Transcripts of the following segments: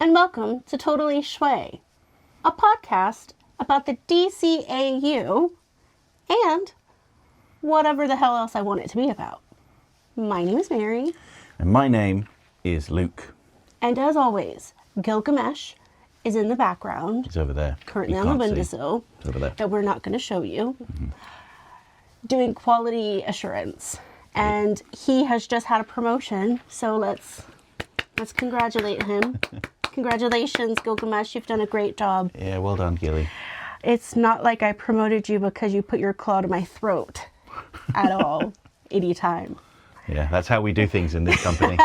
and welcome to Totally Schway, a podcast about the DCAU and whatever the hell else I want it to be about. My name is Mary. And my name is Luke. And as always, Gilgamesh is in the background. He's over there. Currently on the windowsill. He's over there. That we're not going to show you. Doing quality assurance. And he has just had a promotion, so let's congratulate him. Congratulations, Gilgamesh. You've done a great job. Yeah, well done, Gilly. It's not like I promoted you because you put your claw to my throat at all, anytime. Yeah, that's how we do things in this company.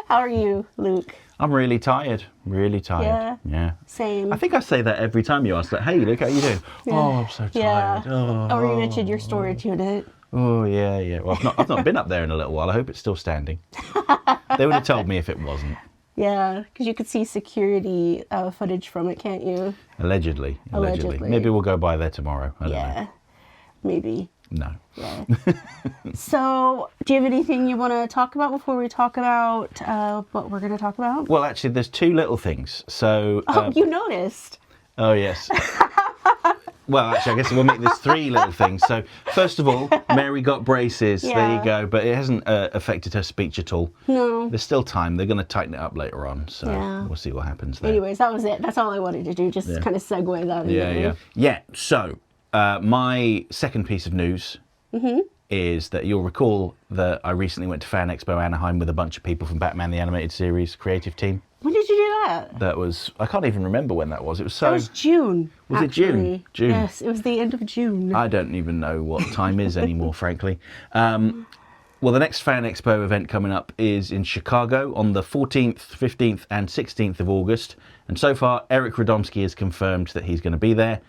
How are you, Luke? I'm really tired. Really tired. Yeah. Same. I think I say that every time you ask that. Hey, Luke, how you doing? Yeah. Oh, I'm so tired. Yeah. Or you mentioned your storage unit. Oh, yeah. Well, I've not been up there in a little while. I hope it's still standing. They would have told me if it wasn't. Yeah, because you could see security footage from it, can't you? Allegedly. Maybe we'll go by there tomorrow. I don't know. Maybe. No. Yeah. So, do you have anything you want to talk about before we talk about what we're going to talk about? Well, actually, there's two little things. So. You noticed. Oh, yes. Well, actually, I guess we'll make this three little things. So, first of all, Mary got braces. Yeah. There you go. But it hasn't affected her speech at all. No. There's still time. They're going to tighten it up later on. So we'll see what happens there. Anyways, that was it. That's all I wanted to do. Just kind of segue that in. Yeah. So, my second piece of news is that you'll recall that I recently went to FanExpo Anaheim with a bunch of people from Batman the Animated Series creative team. When did you do that? That was, I can't even remember when that was. It was so... That was June. Was actually. it June? June. Yes, it was the end of June. I don't even know what time is anymore, frankly. Well, the next FanExpo event coming up is in Chicago on the 14th, 15th and 16th of August. And so far, Eric Radomski has confirmed that he's going to be there.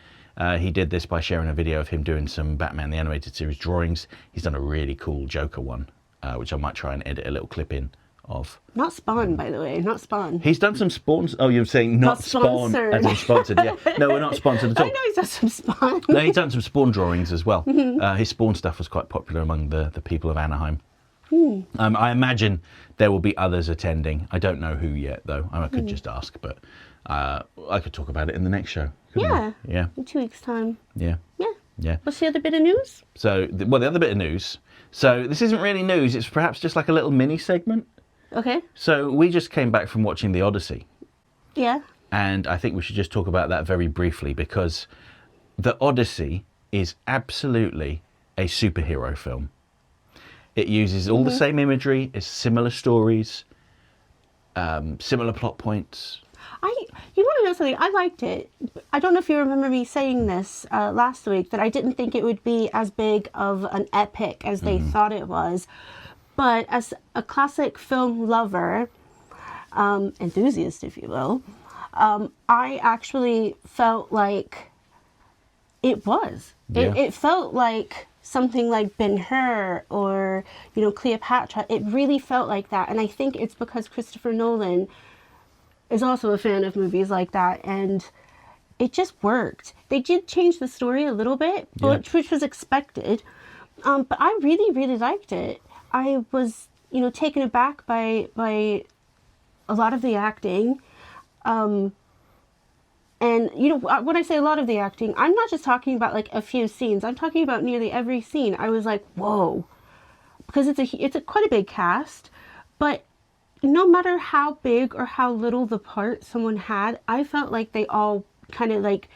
He did this by sharing a video of him doing some Batman the Animated Series drawings. He's done a really cool Joker one, which I might try and edit a little clip in of. Not Spawn, by the way, not Spawn. He's done some Spawns. Oh, you're saying not Spawn as in sponsored. Yeah. No, we're not sponsored at all. I know he's done some Spawn. No, he's done some Spawn drawings as well. His Spawn stuff was quite popular among the people of Anaheim. I imagine there will be others attending. I don't know who yet, though. I could just ask, but I could talk about it in the next show. Yeah. Yeah. In 2 weeks' time. Yeah. Yeah. What's the other bit of news? So, the other bit of news. So, this isn't really news. It's perhaps just like a little mini segment. Okay. So, we just came back from watching the Odyssey. Yeah. And I think we should just talk about that very briefly because the Odyssey is absolutely a superhero film. It uses all the same imagery, it's similar stories, similar plot points. You want to know something? I liked it. I don't know if you remember me saying this last week, that I didn't think it would be as big of an epic as they thought it was. But as a classic film lover, enthusiast, if you will, I actually felt like it was. Yeah. It felt like something like Ben-Hur or, Cleopatra. It really felt like that. And I think it's because Christopher Nolan is also a fan of movies like that, and it just worked. They did change the story a little bit, which was expected, but I really, really liked it. I was, taken aback by a lot of the acting, and when I say a lot of the acting, I'm not just talking about like a few scenes. I'm talking about nearly every scene. I was like, whoa, because it's a quite a big cast, but no matter how big or how little the part someone had, I felt like they all kind of like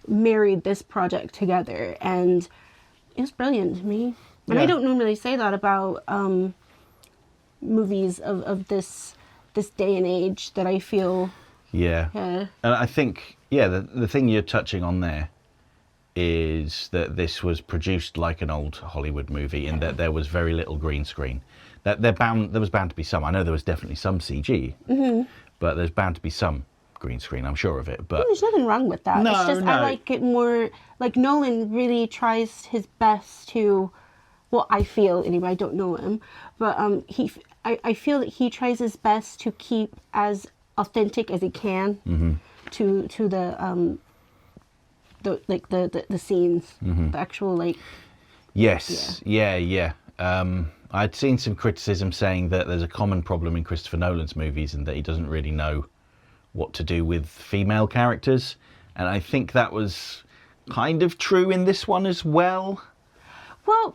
married this project together, and it was brilliant to me. And I don't normally say that about movies of this day and age that I feel. Yeah. And I think, the thing you're touching on there is that this was produced like an old Hollywood movie in that there was very little green screen. There was bound to be some. I know there was definitely some CG, but there's bound to be some green screen. I'm sure of it. But there's nothing wrong with that. It's just I like it more. Like Nolan really tries his best to. Well, I feel anyway. I don't know him, but I feel that he tries his best to keep as authentic as he can to the scenes, the actual like. Yes. Yeah. I'd seen some criticism saying that there's a common problem in Christopher Nolan's movies and that he doesn't really know what to do with female characters. And I think that was kind of true in this one as well. Well,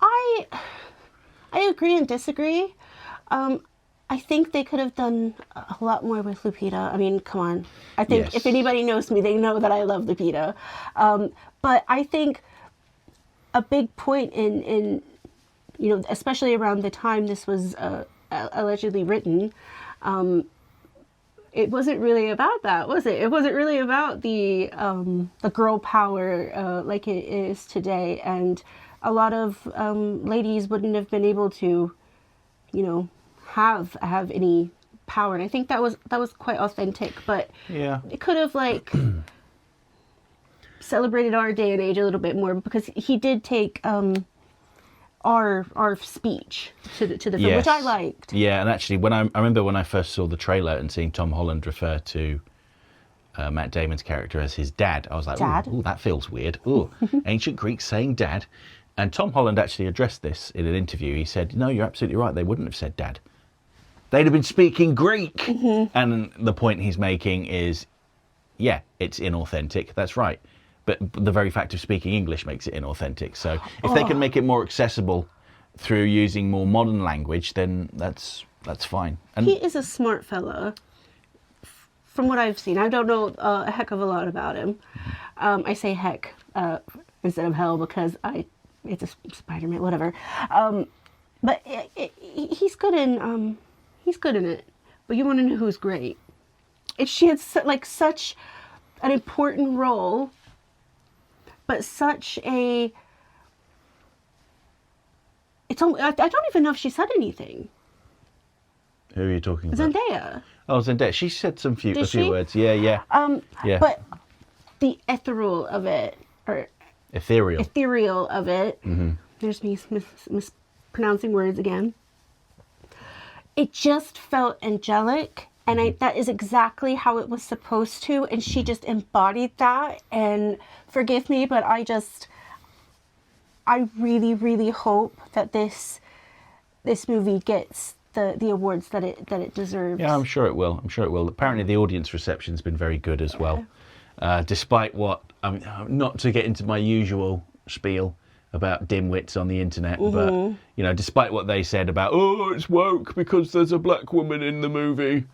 I agree and disagree. I think they could have done a lot more with Lupita. I mean, come on. I think Yes. if anybody knows me, they know that I love Lupita. But I think a big point in you know, especially around the time this was allegedly written, it wasn't really about that, was it? It wasn't really about the girl power like it is today, and a lot of ladies wouldn't have been able to, you know, have any power. And I think that was quite authentic, but Yeah. it could have like celebrated our day and age a little bit more, because he did take our speech to the film, Yes. which I liked. Yeah, and actually, when I remember when I first saw the trailer and seeing Tom Holland refer to Matt Damon's character as his dad, I was like, Dad? ooh, that feels weird. Ooh, ancient Greeks saying dad. And Tom Holland actually addressed this in an interview. He said, no, you're absolutely right. They wouldn't have said dad. They'd have been speaking Greek. Mm-hmm. And the point he's making is, yeah, it's inauthentic. That's right. But the very fact of speaking English makes it inauthentic. So if they can make it more accessible through using more modern language, then that's fine. And He is a smart fella, from what I've seen. I don't know a heck of a lot about him. I say heck instead of hell because it's a Spider-Man, whatever. But he's good in it. But you want to know who's great? If she had such an important role, but such a, I don't even know if she said anything. who are you talking about? Zendaya. Oh, Zendaya. She said a few she? words. Yeah. Yeah. But the ethereal of it, or Ethereal. of it, there's me mispronouncing words again. It just felt angelic, and that is exactly how it was supposed to, and she just embodied that. And forgive me, but I really, really hope that this movie gets the awards that it deserves. Yeah, I'm sure it will. Apparently, the audience reception's been very good as well. Despite what, not to get into my usual spiel about dimwits on the internet, but you know, despite what they said about, oh, it's woke because there's a black woman in the movie,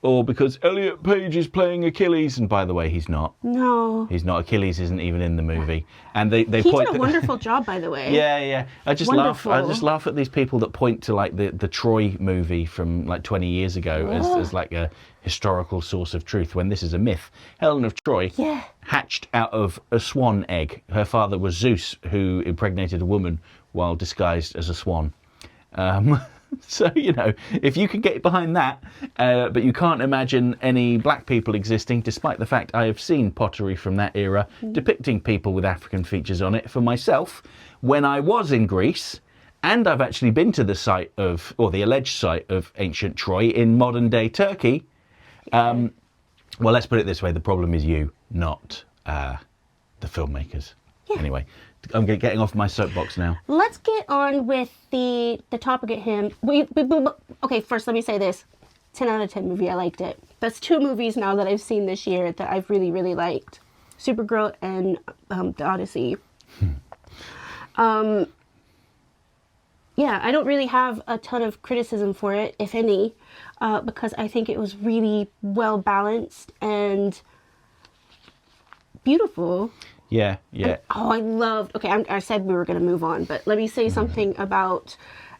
or because Elliot Page is playing Achilles, and by the way, he's not. No. He's not. Achilles isn't even in the movie, and they He point. did a wonderful job, by the way. Yeah. I just Wonderful. laugh at these people that point to like the Troy movie from like 20 years ago as like a historical source of truth, when this is a myth. Helen of Troy hatched out of a swan egg. Her father was Zeus, who impregnated a woman while disguised as a swan. So, you know, if you can get behind that, but you can't imagine any black people existing, despite the fact I have seen pottery from that era depicting people with African features on it for myself when I was in Greece, and I've actually been to the site of, or the alleged site of ancient Troy in modern day Turkey. Well, let's put it this way, the problem is you, not the filmmakers. Yeah. Anyway, I'm getting off my soapbox now. Let's get on with the topic at hand. Okay, first let me say this. 10 out of 10 movie, I liked it. That's 2 movies now that I've seen this year that I've really, really liked. Supergirl and the Odyssey. Yeah, I don't really have a ton of criticism for it, if any, because I think it was really well balanced and beautiful. Yeah. I loved. Okay, I said we were going to move on, but let me say something about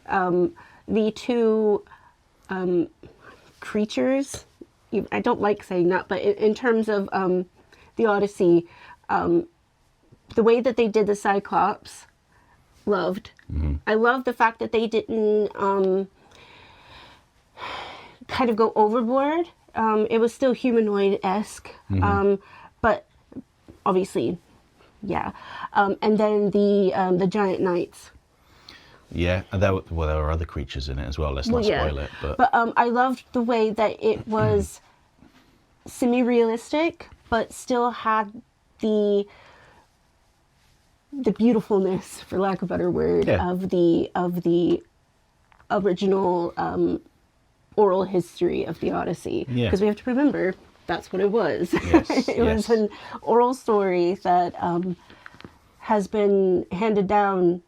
the 2 creatures. I don't like saying that, but in terms of the Odyssey, the way that they did the Cyclops, loved. I love the fact that they didn't kind of go overboard. It was still humanoid-esque, but obviously. Yeah, and then the giant knights. Yeah, and there were other creatures in it as well. Let's not spoil it. But I loved the way that it was semi-realistic, but still had the beautifulness, for lack of a better word, of the original oral history of the Odyssey. Yeah. Because we have to remember, that's what it was. Yes, It was an oral story that has been handed down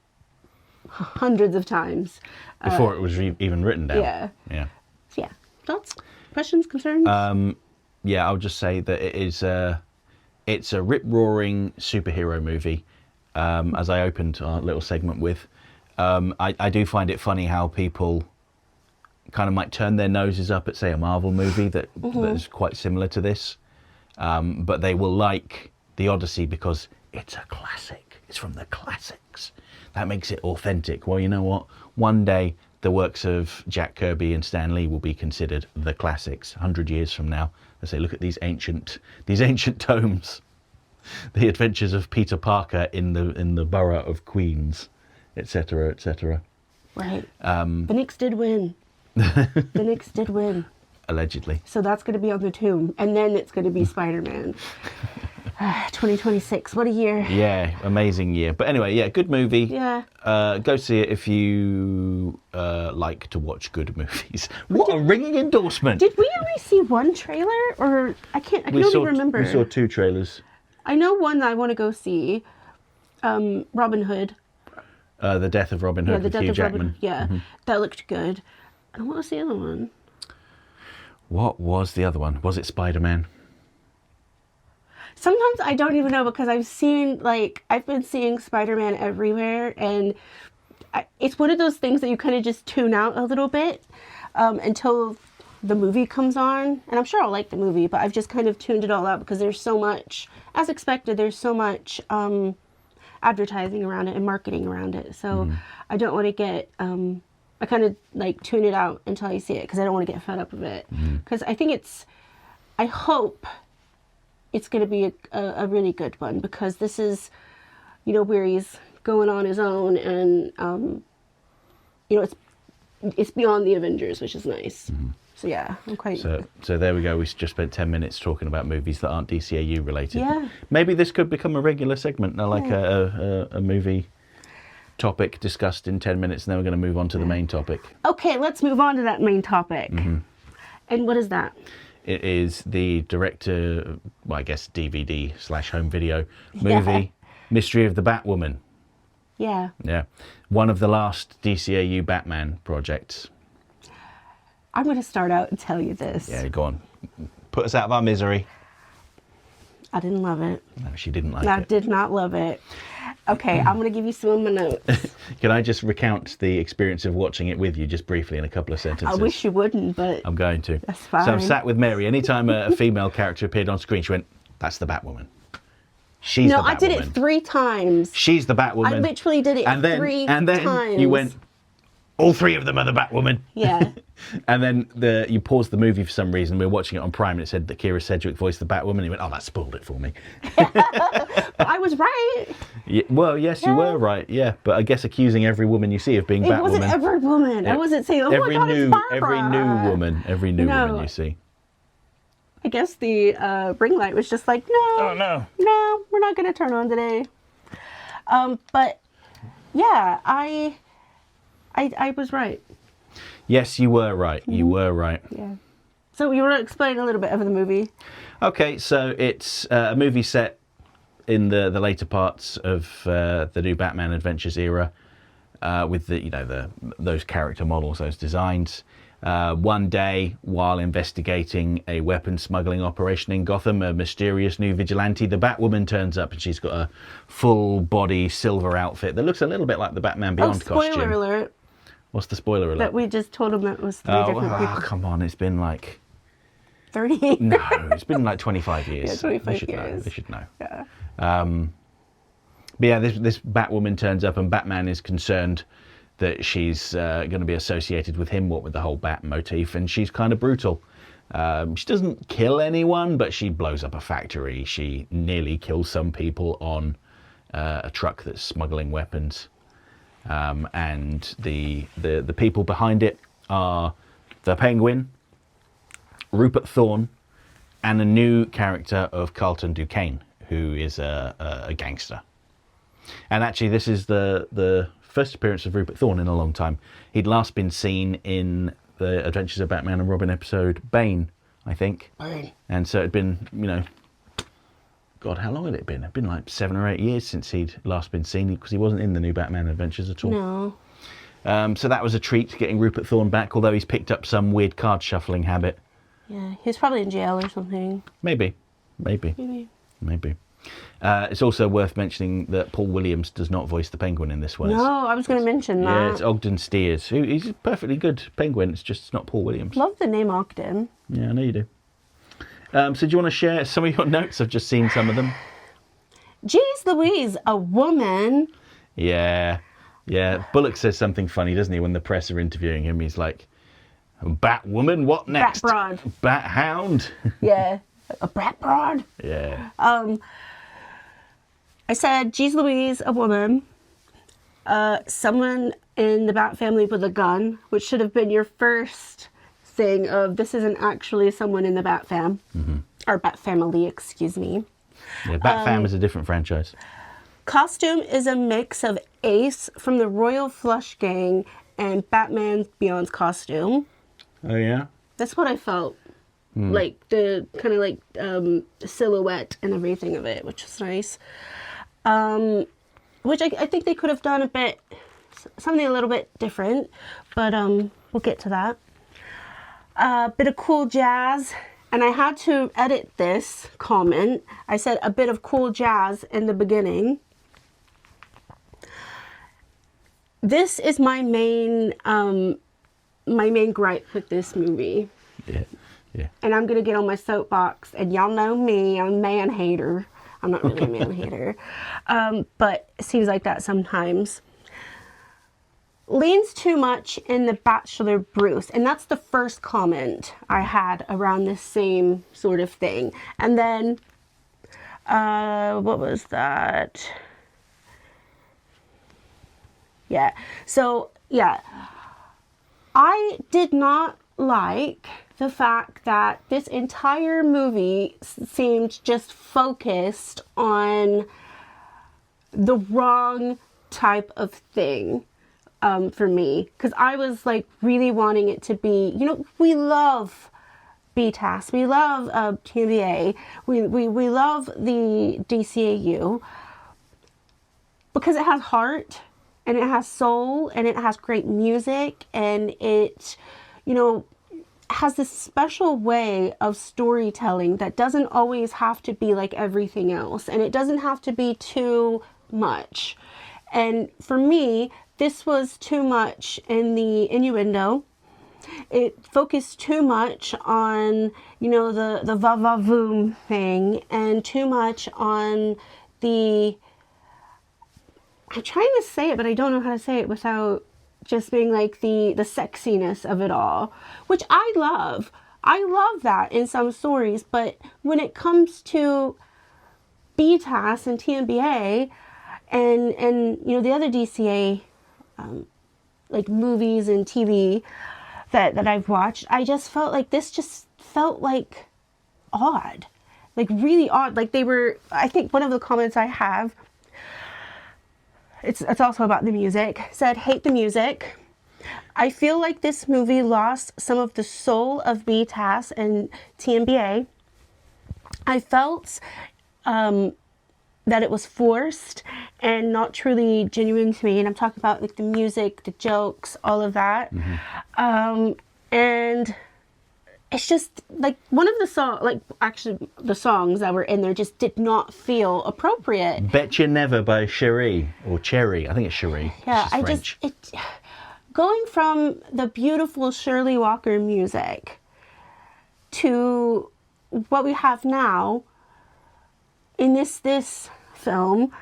hundreds of times. Before it was even written down. Yeah. Yeah. So yeah, thoughts, questions, concerns? Yeah, I'll just say that it's a rip-roaring superhero movie, as I opened our little segment with. I do find it funny how people kind of might turn their noses up at, say, a Marvel movie that is quite similar to this, but they will like the Odyssey because it's a classic. It's from the classics. That makes it authentic. Well, you know what? One day the works of Jack Kirby and Stan Lee will be considered the classics. 100 years from now, they say, look at these ancient tomes, the adventures of Peter Parker in the borough of Queens, etc., etc. Right. Phoenix did win. Phoenix did win. Allegedly. So that's going to be on the tomb, and then it's going to be Spider-Man. 2026. What a year. Yeah, amazing year. But anyway, yeah, good movie. Yeah. Go see it if you like to watch good movies. What a ringing endorsement. Did we only see one trailer, or I don't even remember. We saw 2 trailers. I know one that I want to go see. Robin Hood. The Death of Robin Hood with Hugh Jackman. That looked good. And what was the other one? What was the other one? Was it Spider-Man? Sometimes I don't even know because I've been seeing Spider-Man everywhere, and it's one of those things that you kind of just tune out a little bit until the movie comes on. And I'm sure I'll like the movie, but I've just kind of tuned it all out because there's so much, as expected, there's so much advertising around it and marketing around it. So I don't want to get, I kind of tune it out until I see it because I don't want to get fed up of it. Because I hope it's going to be a really good one, because this is, where he's going on his own, and, it's beyond the Avengers, which is nice. So yeah, I'm quite... So there we go. We just spent 10 minutes talking about movies that aren't DCAU related. Yeah. Maybe this could become a regular segment, like a movie topic discussed in 10 minutes, and then we're going to move on to the main topic. Okay, let's move on to that main topic. And what is that? It is the director, well, I guess DVD/home video movie, Mystery of the Batwoman. Yeah. Yeah. One of the last DCAU Batman projects. I'm going to start out and tell you this. Yeah, go on. Put us out of our misery. I didn't love it. No, she didn't like it. I did not love it. Okay, I'm going to give you some of my notes. Can I just recount the experience of watching it with you just briefly in a couple of sentences? I wish you wouldn't, but... I'm going to. That's fine. So I'm sat with Mary. Anytime a female character appeared on screen, she went, that's the Batwoman. She's the Batwoman. No, I did it 3 times. She's the Batwoman. I literally did it 3 times. And then you went, all 3 of them are the Batwoman. Yeah. And then you paused the movie for some reason. We were watching it on Prime and it said that Kira Sedgwick voiced the Batwoman. And you went, oh, that spoiled it for me. But I was right. Yeah, well, yes, you were right. Yeah, but I guess accusing every woman you see of being Batwoman. It wasn't every woman. I wasn't saying, oh my God, it's Barbara. Every new woman you see. I guess the ring light was just like, no, we're not going to turn on today. But yeah, I was right. Yes, you were right. You were right. Yeah. So you want to explain a little bit of the movie? Okay, so it's a movie set in the later parts of the new Batman Adventures era, with those character models, those designs. One day, while investigating a weapon smuggling operation in Gotham, a mysterious new vigilante, the Batwoman, turns up, and she's got a full body silver outfit that looks a little bit like the Batman Beyond costume. Spoiler alert. What's the spoiler alert? That we just told him it was 3 different people. Oh, come on, it's been like... 30? No, it's been like 25 years. Yeah, 25 years. They should know. Yeah. But yeah, this Batwoman turns up and Batman is concerned that she's going to be associated with him, what with the whole Bat motif, and she's kind of brutal. She doesn't kill anyone, but she blows up a factory. She nearly kills some people on a truck that's smuggling weapons. And the people behind it are the Penguin, Rupert Thorne, and a new character of Carlton Duquesne, who is a gangster. And actually, this is the first appearance of Rupert Thorne in a long time. He'd last been seen in the Adventures of Batman and Robin episode Bane, I think. Bane. And so it'd been, God, how long had it been? It'd been like 7 or 8 years since he'd last been seen, because he wasn't in the new Batman Adventures at all. No. So that was a treat, getting Rupert Thorne back, although he's picked up some weird card shuffling habit. Yeah, he's probably in jail or something. Maybe. It's also worth mentioning that Paul Williams does not voice the Penguin in this one. No, I was going to mention that. Yeah, it's Ogden Stiers. He's a perfectly good Penguin. It's just not Paul Williams. Love the name Ogden. Yeah, I know you do. So do you want to share some of your notes? I've just seen some of them. Jeez Louise, a woman. Yeah. Bullock says something funny, doesn't he, when the press are interviewing him? He's like, Batwoman, what next? Bat broad. Bat hound. Yeah, a brat broad. Yeah. I said, geez Louise, a woman. Someone in the Bat family with a gun, which should have been your first thing of this isn't actually someone in the Bat fam. Mm-hmm. Or Bat family, excuse me. Yeah, Bat fam is a different franchise. Costume is a mix of Ace from the Royal Flush Gang and Batman Beyond's costume. Oh, yeah? That's what I felt. Like the kind of like silhouette and everything of it, which is nice. Which I think they could have done something a little bit different, but we'll get to that. A bit of cool jazz, and I had to edit this comment. I said a bit of cool jazz in the beginning. This is my main gripe with this movie. Yeah. And I'm gonna get on my soapbox, and y'all know me, I'm a man hater. I'm not really a man hater, but it seems like that sometimes. Leans too much in the Bachelor Bruce, and that's the first comment I had around this same sort of thing. And then, what was that? Yeah, so, yeah. I did not like the fact that this entire movie seemed just focused on the wrong type of thing for me. Because I was like really wanting it to be, we love BTAS, we love TNBA, we love the DCAU because it has heart and it has soul and it has great music and it, has this special way of storytelling that doesn't always have to be like everything else, and it doesn't have to be too much. And for me, this was too much in the innuendo. It focused too much on, the va-va-voom thing, and too much on I'm trying to say it, but I don't know how to say it without just being like the sexiness of it all, which I love. I love that in some stories, but when it comes to BTAS and TNBA and the other DCA like movies and TV that I've watched, I just felt like this just felt like odd, like really odd. Like they were, I think one of the comments I have, it's also about the music, said, hate the music. I feel like this movie lost some of the soul of BTAS and TNBA. I felt that it was forced and not truly genuine to me. And I'm talking about like the music, the jokes, all of that. Mm-hmm. And it's just like one of the the songs that were in there just did not feel appropriate. Bet You Never by Cherie, or Cherry. I think it's Cherie. Yeah, going from the beautiful Shirley Walker music to what we have now in this film,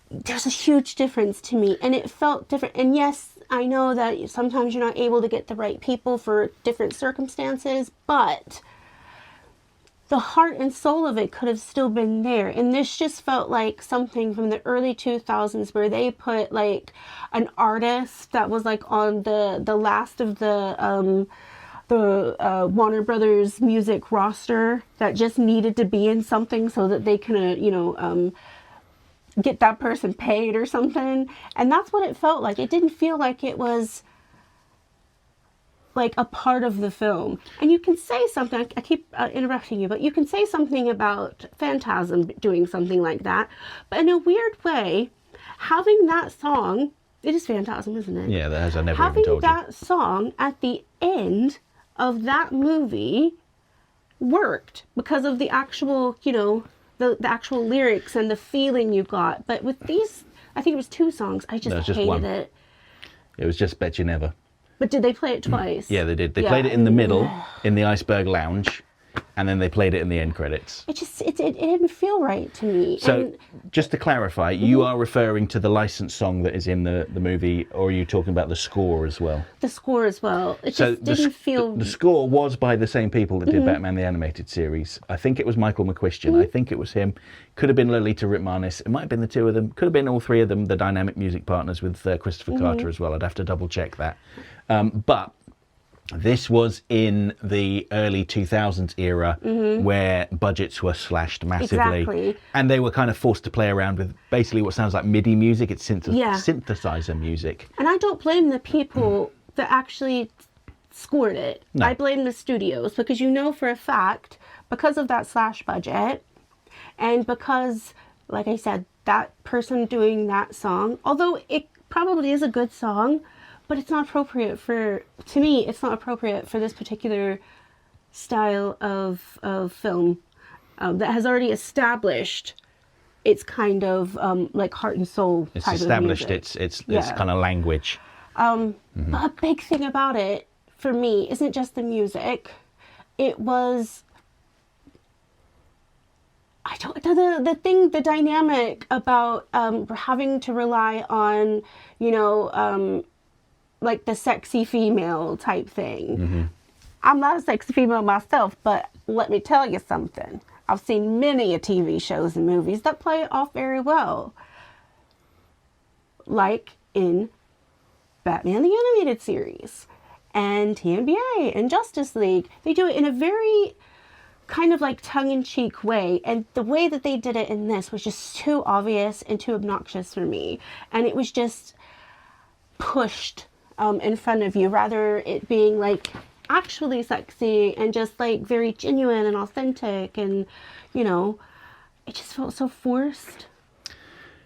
there's a huge difference to me, and it felt different. And yes, I know that sometimes you're not able to get the right people for different circumstances, but the heart and soul of it could have still been there. And this just felt like something from the early 2000s where they put like an artist that was like on the last of the Warner Brothers music roster that just needed to be in something so that they can, get that person paid or something. And that's what it felt like. It didn't feel like it was like a part of the film. And you can say something, I keep interrupting you, but you can say something about Phantasm doing something like that. But in a weird way, having that song, it is Phantasm, isn't it? Yeah, as I never having even told you. that song at the end of that movie worked because of the actual, you know, the actual lyrics and the feeling you got. But with these, I think it was 2 songs, I just just hated one. it. It was just Bet You Never. But did they play it twice? Yeah, they did. They played it in the middle, in the Iceberg Lounge, and then they played it in the end credits. It didn't feel right to me. So, just to clarify, you are referring to the licensed song that is in the movie, or are you talking about the score as well? The score as well. It So just didn't feel... the score was by the same people that did Batman the Animated Series. I think it was Michael McQuistion. I think it was him. Could have been Lolita Ritmanis. It might have been the 2 of them. Could have been all 3 of them, the dynamic music partners with Christopher Carter as well. I'd have to double check that. But this was in the early 2000s era where budgets were slashed massively. Exactly. And they were kind of forced to play around with basically what sounds like MIDI music. It's synthesizer music. And I don't blame the people that actually scored it. No. I blame the studios because you know for a fact, because of that slash budget, and because, like I said, that person doing that song, although it probably is a good song, but it's not appropriate to me, it's not appropriate for this particular style of film that has already established its kind of like heart and soul It's type established of music. its kind of language. But a big thing about it, for me, isn't just the music. It was... the dynamic about having to rely on, you know, like the sexy female type thing. I'm not a sexy female myself, but let me tell you something. I've seen many TV shows and movies that play it off very well. Like in Batman the Animated Series and TNBA and Justice League. They do it in a very kind of like tongue-in-cheek way, and the way that they did it in this was just too obvious and too obnoxious for me, and it was just pushed in front of you, rather it being like actually sexy and just like very genuine and authentic, and you know, it just felt so forced.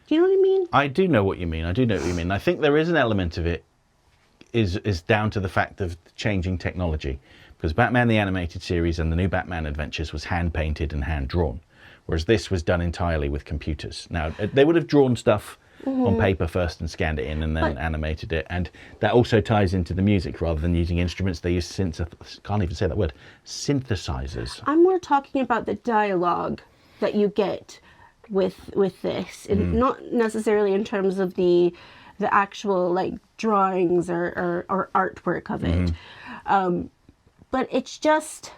Do you know what I mean? I do know what you mean. I think there is an element of it is down to the fact of changing technology. Because Batman the Animated Series and the new Batman Adventures was hand-painted and hand-drawn, whereas this was done entirely with computers. Now, they would have drawn stuff on paper first and scanned it in and then animated it, and that also ties into the music. Rather than using instruments, they use can't even say that word, synthesizers. I'm more talking about the dialogue that you get with this, and not necessarily in terms of the actual like drawings or artwork of it. But it's just,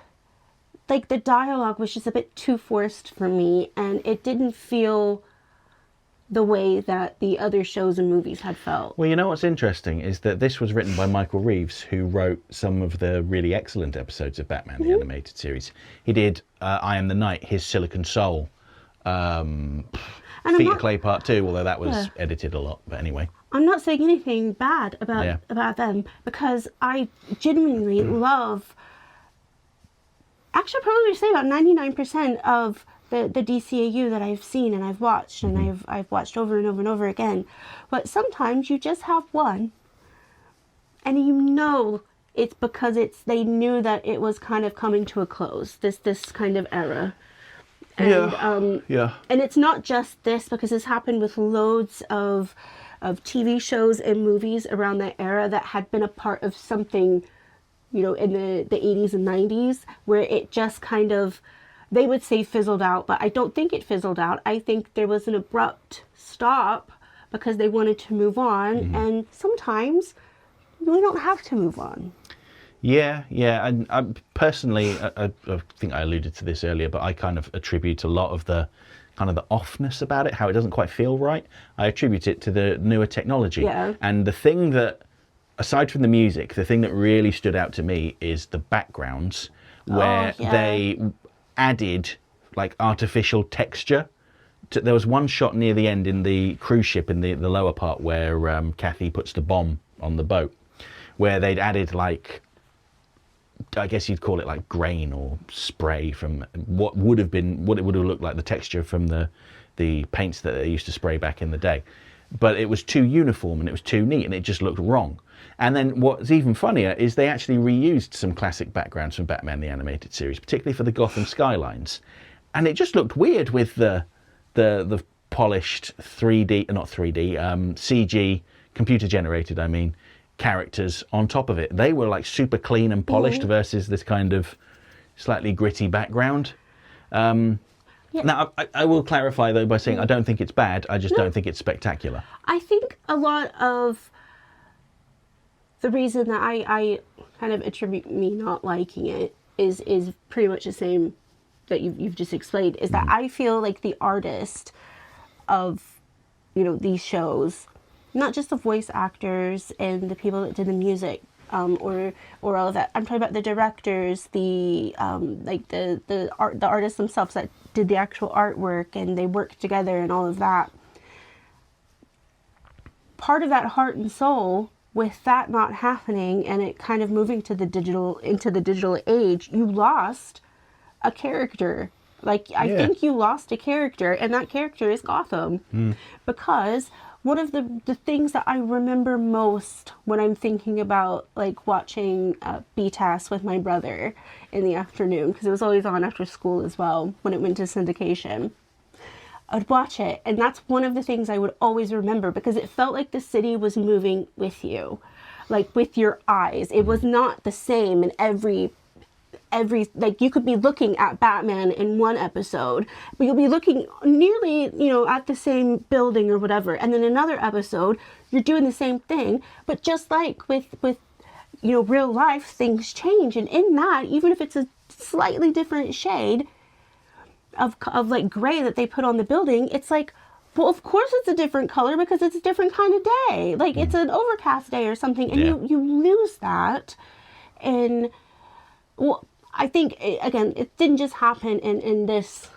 like, the dialogue was just a bit too forced for me, and it didn't feel the way that the other shows and movies had felt. Well, you know what's interesting is that this was written by Michael Reeves, who wrote some of the really excellent episodes of Batman the Animated Series. He did I Am the Night, his Silicon Soul, Feet of Clay Part 2, although that was edited a lot, but anyway. I'm not saying anything bad about them, because I genuinely love... Actually, probably say about 99% of the DCAU that I've seen and I've watched, and I've watched over and over and over again. But sometimes you just have one, and you know it's because they knew that it was kind of coming to a close, this kind of era. And, and it's not just this, because this happened with loads of TV shows and movies around that era that had been a part of something, you know, in the 80s and 90s, where it just kind of, they would say fizzled out, but I don't think it fizzled out. I think there was an abrupt stop because they wanted to move on, and sometimes we don't have to move on. Yeah, and I personally, I think I alluded to this earlier, but I kind of attribute a lot of the kind of the offness about it, how it doesn't quite feel right. I attribute it to the newer technology. Yeah. And the thing that, aside from the music, the thing that really stood out to me is the backgrounds, where they added like artificial texture. There was one shot near the end in the cruise ship in the lower part where Kathy puts the bomb on the boat, where they'd added like I guess you'd call it like grain or spray from what it would have looked like, the texture from the paints that they used to spray back in the day. But it was too uniform and it was too neat and it just looked wrong. And then what's even funnier is they actually reused some classic backgrounds from Batman the Animated Series, particularly for the Gotham skylines. And it just looked weird with the polished 3D, not 3D, CG, computer generated, I mean, characters on top of it. They were like super clean and polished versus this kind of slightly gritty background. Yeah. Now, I will clarify, though, by saying I don't think it's bad. I just don't think it's spectacular. I think a lot of the reason that I kind of attribute me not liking it is pretty much the same that you've just explained, is that I feel like the artist of, these shows, not just the voice actors and the people that did the music, or all of that. I'm talking about the directors, the artists themselves that did the actual artwork and they worked together and all of that. Part of that heart and soul, with that not happening and it kind of moving into the digital age, you lost a character. I think you lost a character, and that character is Gotham. Because one of the things that I remember most when I'm thinking about watching BTAS with my brother in the afternoon, because it was always on after school as well when it went to syndication, I would watch it, and that's one of the things I would always remember, because it felt like the city was moving with you, with your eyes. It was not the same in every you could be looking at Batman in one episode, but you'll be looking nearly, at the same building or whatever. And then another episode, you're doing the same thing, but just like with real life, things change. And in that, even if it's a slightly different shade of gray that they put on the building, it's well, of course it's a different color because it's a different kind of day. It's an overcast day or something, and you lose that. And well, I think, again, it didn't just happen in this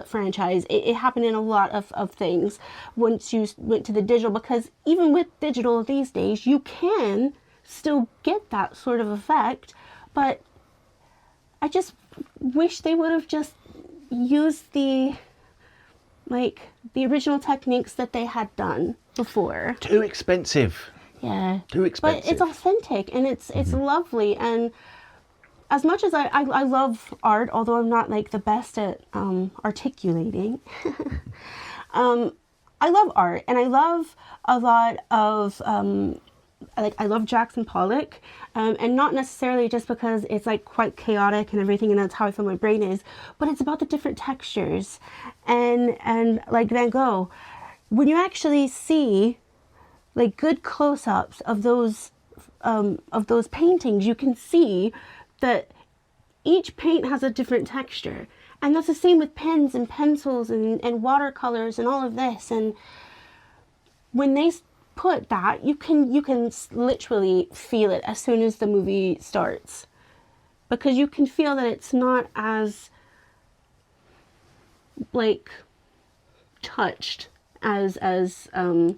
franchise. It happened in a lot of things once you went to the digital, because even with digital these days, you can still get that sort of effect. But I just wish they would have just used the original techniques that they had done before. Too expensive. Yeah. Too expensive. But it's authentic and it's lovely. And as much as I love art, although I'm not the best at articulating, I love art, and I love a lot of I love Jackson Pollock, and not necessarily just because it's quite chaotic and everything, and that's how I feel my brain is, but it's about the different textures, and Van Gogh, when you actually see good close-ups of those paintings, you can see that each paint has a different texture. And that's the same with pens and pencils and watercolors and all of this. And when they put that, you can literally feel it as soon as the movie starts. Because you can feel that it's not as touched as I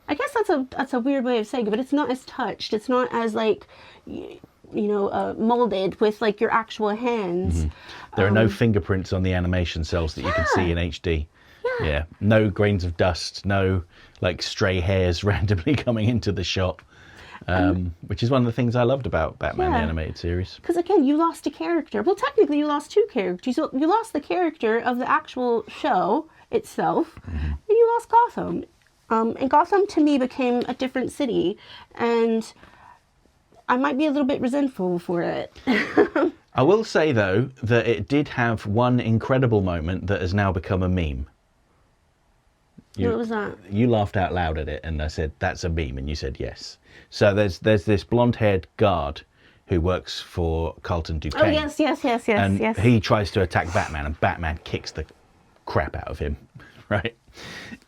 guess that's a weird way of saying it, but it's not as touched. It's not as molded with your actual hands. There are no fingerprints on the animation cells that you can see in HD. Yeah. No grains of dust, no stray hairs randomly coming into the shot, which is one of the things I loved about Batman the Animated Series. Because again, you lost a character. Well, technically you lost two characters. You lost the character of the actual show itself, and you lost Gotham. And Gotham to me became a different city, and I might be a little bit resentful for it. I will say, though, that it did have one incredible moment that has now become a meme. What was that? You laughed out loud at it, and I said, that's a meme, and you said yes. So there's this blonde-haired guard who works for Carlton Duquesne. Oh, yes. And he tries to attack Batman, and Batman kicks the crap out of him, right?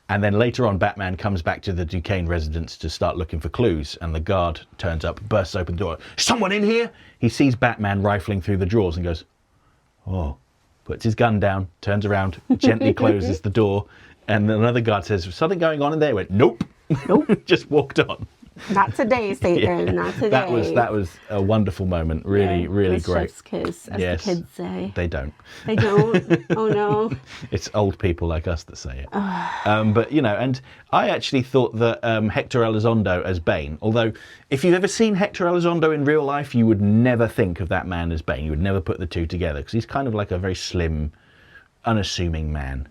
And then later on, Batman comes back to the Duquesne residence to start looking for clues, and the guard turns up, bursts open the door. Someone in here? He sees Batman rifling through the drawers and goes, oh, puts his gun down, turns around, gently closes the door, and another guard says, something going on in there? He went, nope. Just walked on. Not today, Satan. Not today. That was a wonderful moment. Really, really the great. Chef's kiss, as Yes. the kids say. They don't. They don't. Oh no. It's old people like us that say it. But you know, and I actually thought that Hector Elizondo as Bane, although if you've ever seen Hector Elizondo in real life, you would never think of that man as Bane. You would never put the two together because he's kind of like a very slim, unassuming man.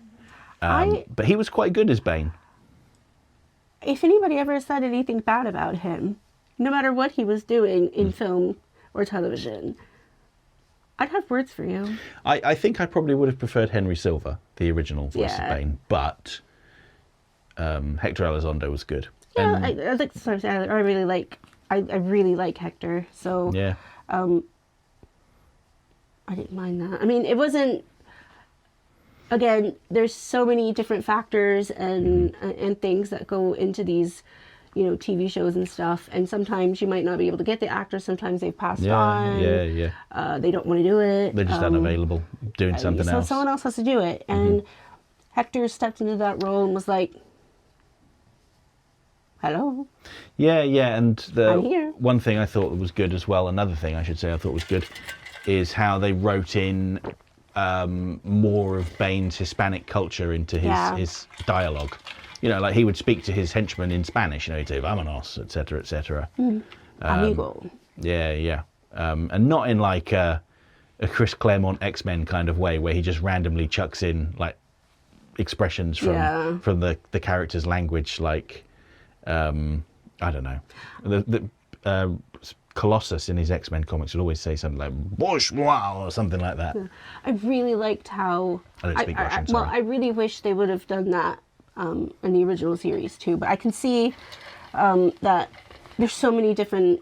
But he was quite good as Bane. If anybody ever said anything bad about him, no matter what he was doing in film or television, I'd have words for you. I think I probably would have preferred Henry Silva, the original voice of Bane, but Hector Elizondo was good. Yeah, I really like. I really like Hector, so Yeah. I didn't mind that. I mean, it wasn't. Again, there's so many different factors and things that go into these, you know, TV shows and stuff. And sometimes you might not be able to get the actor. Sometimes they've passed on. Yeah. They don't want to do it. They're just unavailable, doing something else. So someone else has to do it. And Hector stepped into that role and was like, hello. Yeah, and I'm here. one thing I thought was good as well, another thing I should say I thought was good, is how they wrote in more of Bane's Hispanic culture into his dialogue. You know, like he would speak to his henchmen in Spanish, you know, he'd say, "Vámonos," etc., etc. Amigo. Yeah. And not in like a Chris Claremont X-Men kind of way where he just randomly chucks in like expressions from the character's language, like I don't know, the Colossus in his X-Men comics would always say something like "bourgeois" or something like that. I really liked how. I don't speak Russian. Well, I really wish they would have done that in the original series too. But I can see that there's so many different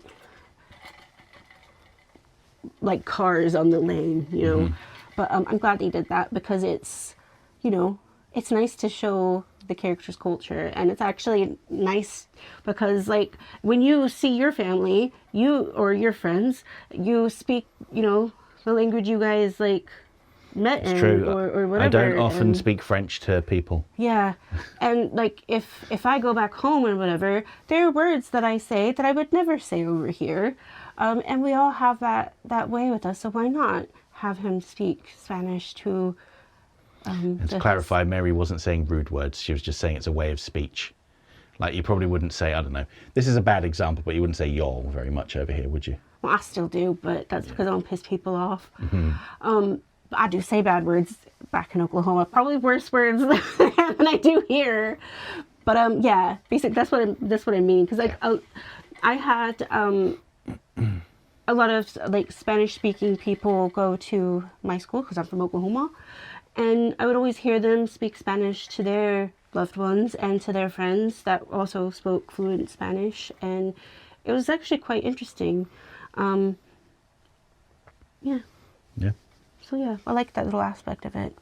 like cars on the lane, you know. But I'm glad they did that because it's, you know, it's nice to show the character's culture, and it's actually nice because like when you see your family, you or your friends, you speak, you know, the language you guys like met in or whatever. I don't often speak French to people. Yeah. And like if I go back home and whatever, there are words that I say that I would never say over here. And we all have that way with us, so why not have him speak Spanish to and to clarify, Mary wasn't saying rude words. She was just saying it's a way of speech. Like you probably wouldn't say, I don't know, this is a bad example, but you wouldn't say y'all very much over here, would you? Well, I still do, but that's because I don't piss people off. I do say bad words back in Oklahoma, probably worse words than I do here. But yeah, basically that's what I mean. Because like I had a lot of like Spanish speaking people go to my school because I'm from Oklahoma. And I would always hear them speak Spanish to their loved ones and to their friends that also spoke fluent Spanish. And it was actually quite interesting. Yeah. So yeah, I like that little aspect of it.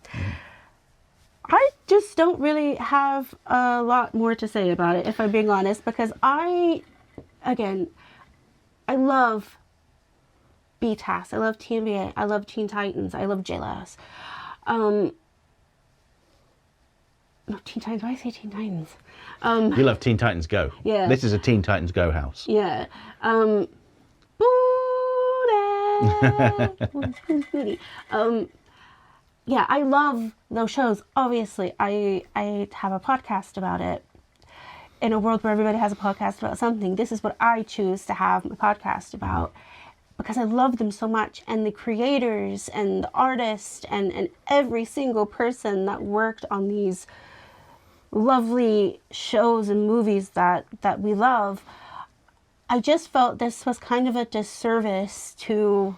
I just don't really have a lot more to say about it, if I'm being honest, because I love BTAS, I love TNBA, I love Teen Titans, I love JLAS. No, Teen Titans. Why did I say Teen Titans? You love Teen Titans Go. Yeah. This is a Teen Titans Go house. Yeah. Yeah, I love those shows. Obviously, I have a podcast about it. In a world where everybody has a podcast about something, this is what I choose to have my podcast about. Because I love them so much, and the creators and the artists and every single person that worked on these lovely shows and movies that we love. I just felt this was kind of a disservice to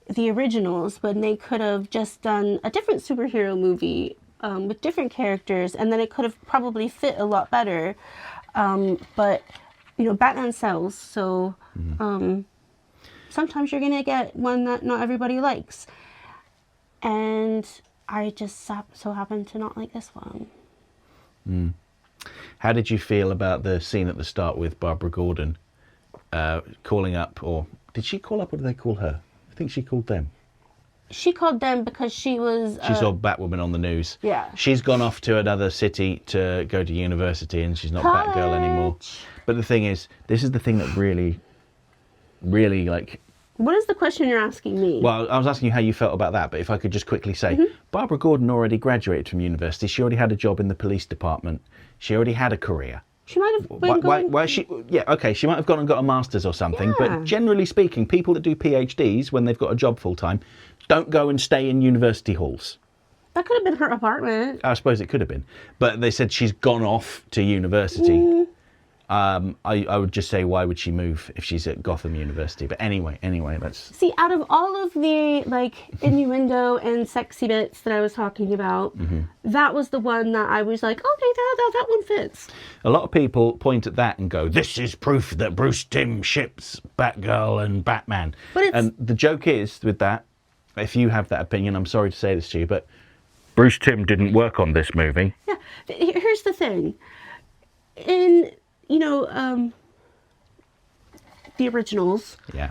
the originals when they could have just done a different superhero movie with different characters, and then it could have probably fit a lot better. But, you know, Batman sells, so... sometimes you're going to get one that not everybody likes. And I just so happened to not like this one. How did you feel about the scene at the start with Barbara Gordon calling up, or did she call up, or did they call her? I think she called them. she called them because she was... She saw Batwoman on the news. Yeah. She's gone off to another city to go to university, and she's not Batgirl anymore. But the thing is, this is the thing that really, really, like... What is the question you're asking me? Well, I was asking you how you felt about that, but if I could just quickly say, Barbara Gordon already graduated from university. She already had a job in the police department. She already had a career. She might have been why she... Yeah, okay, she might have gone and got a master's or something, Yeah. but generally speaking, people that do PhDs, when they've got a job full-time, don't go and stay in university halls. That could have been her apartment. I suppose it could have been. But they said she's gone off to university. I would just say, why would she move if she's at Gotham University? But anyway, let's... See, out of all of the, like, innuendo and sexy bits that I was talking about, that was the one that I was like, okay, that one fits. A lot of people point at that and go, this is proof that Bruce Timm ships Batgirl and Batman. But it's... And the joke is, with that, if you have that opinion, I'm sorry to say this to you, but Bruce Timm didn't work on this movie. Yeah, here's the thing. In... You know, the originals. Yeah.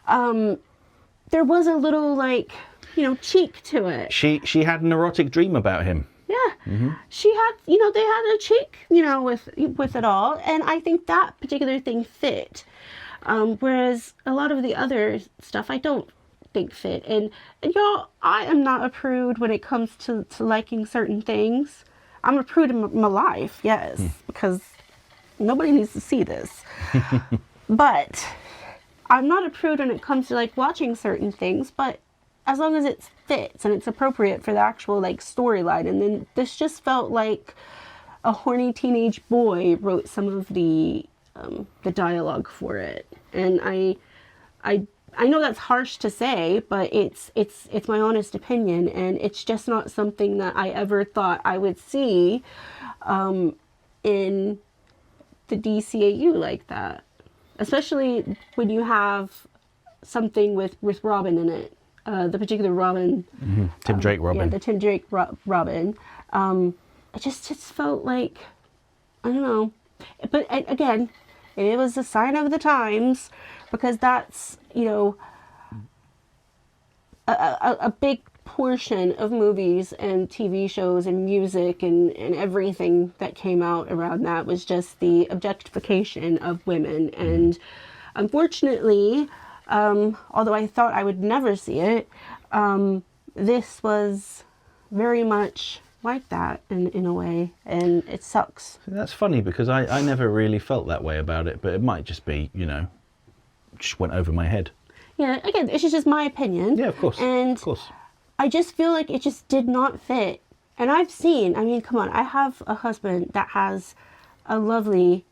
There was a little, like, you know, cheek to it. She had an erotic dream about him. Yeah. She had, you know, they had a cheek, you know, with it all, and I think that particular thing fit. Whereas a lot of the other stuff I don't think fit. And y'all, I am not a prude when it comes to liking certain things. I'm a prude in my life, yes, because nobody needs to see this. But I'm not a prude when it comes to, like, watching certain things, but as long as it fits and it's appropriate for the actual, like, storyline. And then this just felt like a horny teenage boy wrote some of the dialogue for it. And I know that's harsh to say, but it's my honest opinion, and it's just not something that I ever thought I would see in the DCAU like that, especially when you have something with Robin in it, the particular Robin, Tim Drake Robin. yeah, the Tim Drake Robin. It just felt like, I don't know, but again, it was a sign of the times, because that's, you know, a big portion of movies and TV shows and music and everything that came out around that was just the objectification of women. And unfortunately, although I thought I would never see it, this was very much like that in a way, and it sucks. That's funny, because I never really felt that way about it, but it might just be, you know, just went over my head. Yeah, again, it's just my opinion. Yeah, of course. And of course. I just feel like it just did not fit. And I've seen, I mean, come on, I have a husband that has a lovely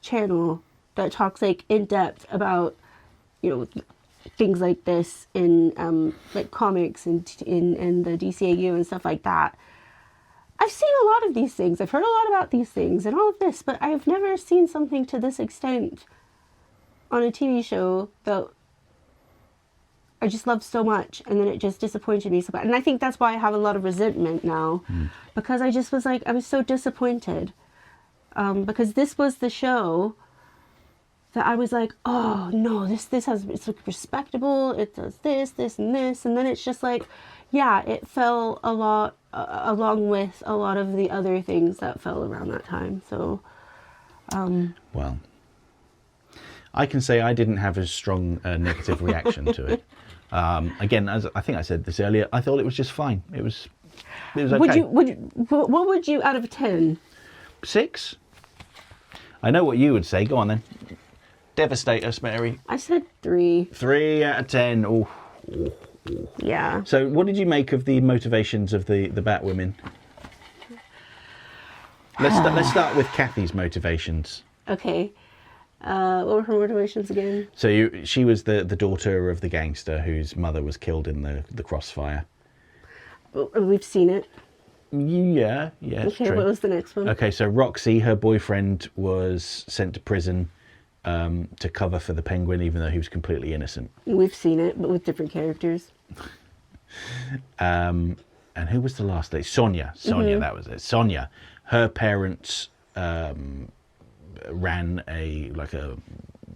channel that talks, like, in depth about, you know, things like this in like comics and in the DCAU and stuff like that. I've seen a lot of these things. I've heard a lot about these things and all of this, but I've never seen something to this extent on a TV show that I just loved so much, and then it just disappointed me so bad. And I think that's why I have a lot of resentment now, because I just was like, I was so disappointed, because this was the show that I was like, oh no, this has, it's respectable, it does this and this, and then it's just like, yeah, it fell a lot along with a lot of the other things that fell around that time. So, well, I can say I didn't have a strong negative reaction to it. Again, as I think I said this earlier, I thought it was just fine. It was okay. What would you out of 10? 6. I know what you would say. Go on then. Devastate us, Mary. I said 3. 3 out of 10. Oh. Yeah. So, what did you make of the motivations of the Batwomen? Let's start with Kathy's motivations. Okay. What were her motivations again? So she was the daughter of the gangster whose mother was killed in the crossfire. We've seen it. Yeah, Okay, true. what was the next one? Okay, so Roxy, her boyfriend, was sent to prison to cover for the Penguin, even though he was completely innocent. We've seen it, but with different characters. And who was the last lady? Sonia, that was it. Sonia, her parents ran a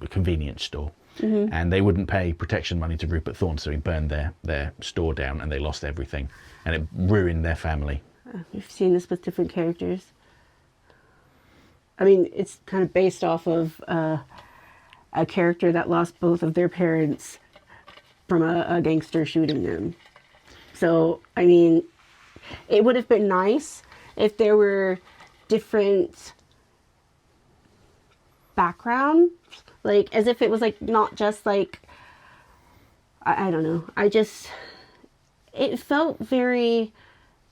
convenience store, and they wouldn't pay protection money to Rupert Thorne, so he burned their store down and they lost everything, and it ruined their family. We've seen this with different characters. I mean, it's kind of based off of a character that lost both of their parents from a gangster shooting them. So, I mean, it would have been nice if there were different background, like as if it was like not just like I don't know. It felt very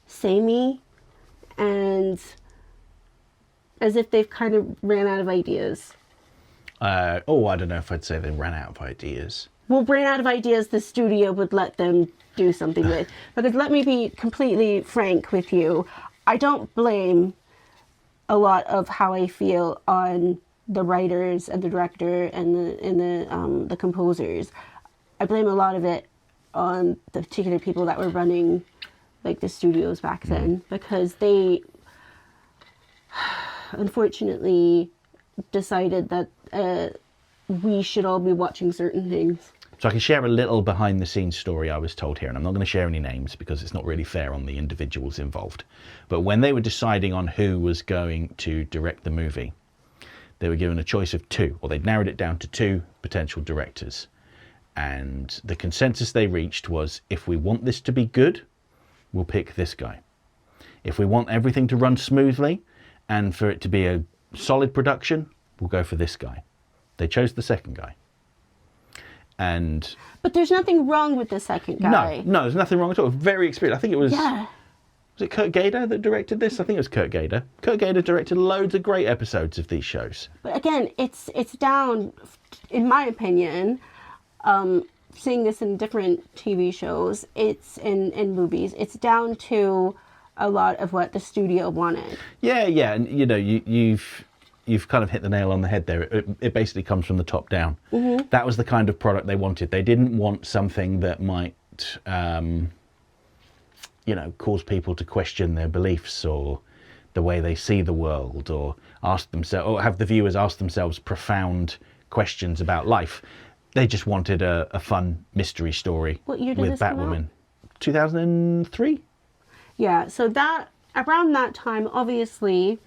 samey, and as if they've kind of ran out of ideas. I don't know if I'd say they ran out of ideas. Well, ran out of ideas the studio would let them do something with. Because let me be completely frank with you, I don't blame a lot of how I feel on the writers and the director and the composers. I blame a lot of it on the particular people that were running like the studios back then, because they unfortunately decided that we should all be watching certain things. So I can share a little behind the scenes story I was told here, and I'm not going to share any names because it's not really fair on the individuals involved. But when they were deciding on who was going to direct the movie, they were given a choice of two, or they'd narrowed it down to two potential directors. And the consensus they reached was, if we want this to be good, we'll pick this guy. If we want everything to run smoothly and for it to be a solid production, we'll go for this guy. They chose the second guy. But there's nothing wrong with the second guy. No, there's nothing wrong at all. Very experienced. I think it was... Yeah. Was it Kurt Gader that directed this? I think it was Kurt Gader. Kurt Gader directed loads of great episodes of these shows. But again, it's down, in my opinion, seeing this in different TV shows, it's in movies, it's down to a lot of what the studio wanted. Yeah, and you know, you've kind of hit the nail on the head there. It basically comes from the top down. Mm-hmm. That was the kind of product they wanted. They didn't want something that might, cause people to question their beliefs or the way they see the world, or have the viewers ask themselves profound questions about life. They just wanted a fun mystery story. What year did with this come Batwoman? out? 2003. Yeah, so that around that time, obviously,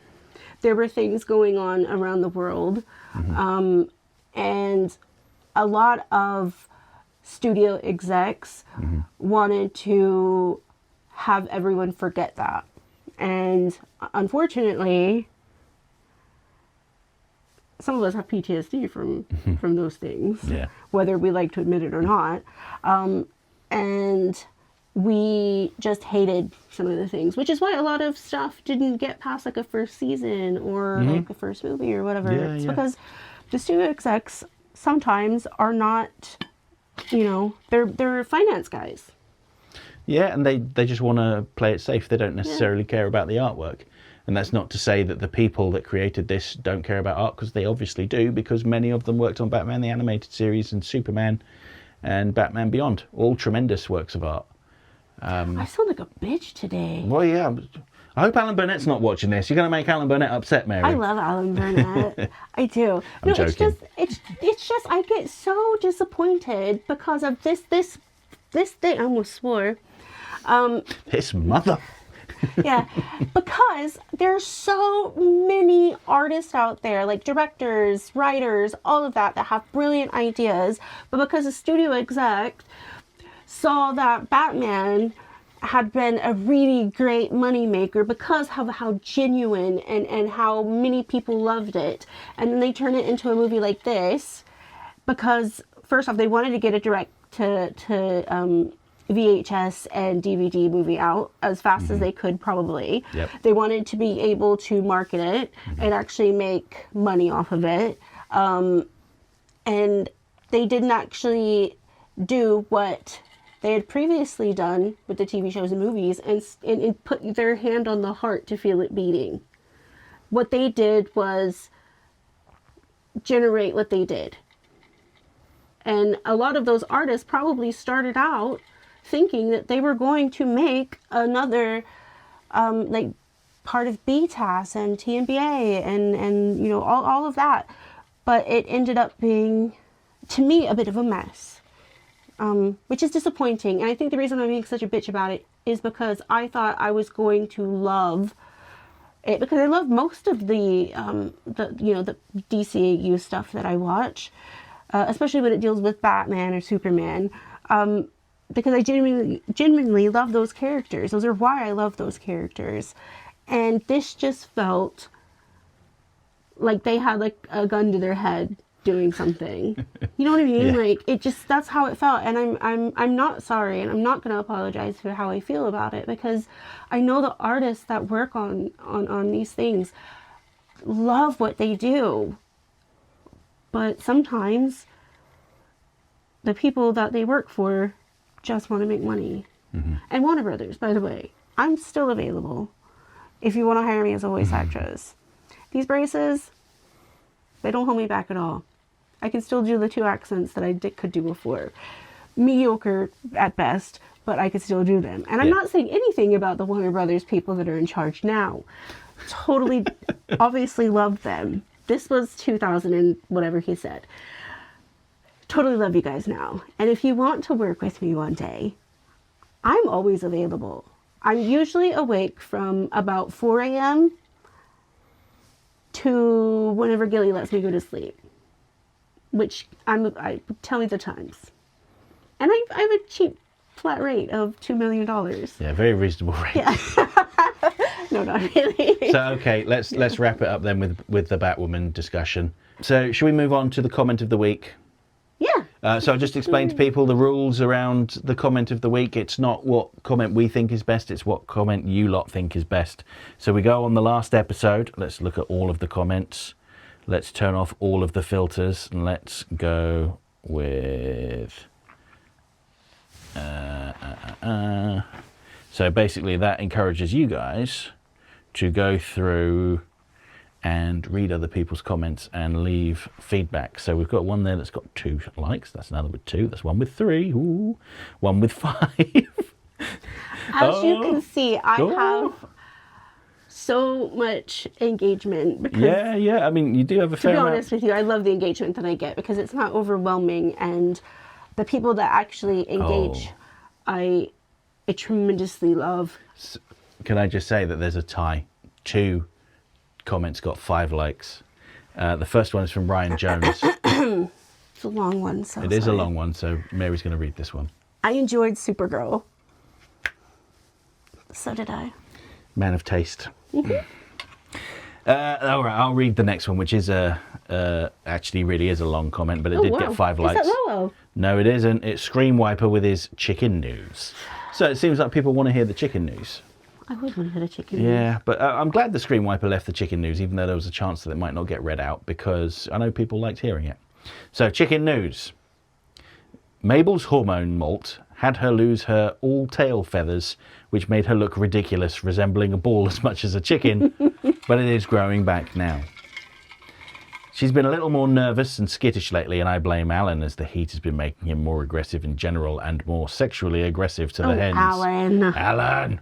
there were things going on around the world, and a lot of studio execs wanted to have everyone forget that. And unfortunately, some of us have PTSD from those things, whether we like to admit it or not. And we just hated some of the things, which is why a lot of stuff didn't get past like a first season or like a first movie or whatever. It's because the studio execs sometimes are not, they're finance guys. Yeah, and they just want to play it safe. They don't necessarily care about the artwork. And that's not to say that the people that created this don't care about art, because they obviously do, because many of them worked on Batman the Animated Series and Superman and Batman Beyond. All tremendous works of art. I sound like a bitch today. Well, yeah. I hope Alan Burnett's not watching this. You're going to make Alan Burnett upset, Mary. I love Alan Burnett. I do. I'm joking. It's just I get so disappointed because of this thing. I almost swore. This mother. Yeah, because there's so many artists out there, like directors, writers, all of that have brilliant ideas, but because the studio exec saw that Batman had been a really great moneymaker because of how genuine and how many people loved it, and then they turn it into a movie like this because first off they wanted to get a direct to VHS and DVD movie out as fast as they could, probably. Yep. They wanted to be able to market it and actually make money off of it. And they didn't actually do what they had previously done with the TV shows and movies and put their hand on the heart to feel it beating. What they did was generate what they did. And a lot of those artists probably started out thinking that they were going to make another like part of BTAS and TNBA and all of that, but it ended up being to me, a bit of a mess, which is disappointing. And I think the reason I'm being such a bitch about it is because I thought I was going to love it, because I love most of the DCAU stuff that I watch, especially when it deals with Batman or Superman, because I genuinely love those characters. Those are why I love those characters. And this just felt like they had like a gun to their head doing something. You know what I mean? Yeah. Like, it just, that's how it felt. And I'm not sorry, and I'm not going to apologize for how I feel about it, because I know the artists that work on these things love what they do. But sometimes the people that they work for just want to make money. And Warner Brothers, by the way, I'm still available if you want to hire me as a voice actress. These braces, they don't hold me back at all. I can still do the 2 accents that I could do before. Mediocre at best, but I could still do them. And I'm not saying anything about the Warner Brothers people that are in charge now. Totally, obviously love them. This was 2000 and whatever he said. Totally love you guys now. And if you want to work with me one day, I'm always available. I'm usually awake from about 4 a.m. to whenever Gilly lets me go to sleep, which I tell me the times. And I have a cheap flat rate of $2 million. Yeah, very reasonable rate. Yeah. No, not really. So, okay, let's wrap it up then with the Batwoman discussion. So, should we move on to the comment of the week? Yeah. So I'll just explain to people the rules around the comment of the week. It's not what comment we think is best, it's what comment you lot think is best. So we go on the last episode. Let's look at all of the comments. Let's turn off all of the filters, and let's go with... So basically that encourages you guys to go through and read other people's comments and leave feedback. So we've got one there that's got 2 likes. That's another with 2. That's one with 3. Ooh. One with 5. As you can see, I have so much engagement. Because, yeah. I mean, you do have a fair to be amount. honest with you, I love the engagement that I get because it's not overwhelming, and the people that actually engage, I tremendously love. Can I just say that there's a tie? 2 comments got 5 likes. The first one is from Ryan Jones. It's a long one, so It is a long one, so Mary's going to read this one. I enjoyed Supergirl. So did I. Man of taste. All right, I'll read the next one, which is actually really is a long comment, but it did get 5 likes. Is that Lolo? No, it isn't. It's Scream Wiper with his chicken news. So it seems like people want to hear the chicken news. I would want to hear the chicken news. Yeah, but I'm glad the Screen Wiper left the chicken news, even though there was a chance that it might not get read out, because I know people liked hearing it. So, chicken news. Mabel's hormone molt had her lose her all tail feathers, which made her look ridiculous, resembling a ball as much as a chicken, but it is growing back now. She's been a little more nervous and skittish lately, and I blame Alan, as the heat has been making him more aggressive in general and more sexually aggressive to the hens. Alan!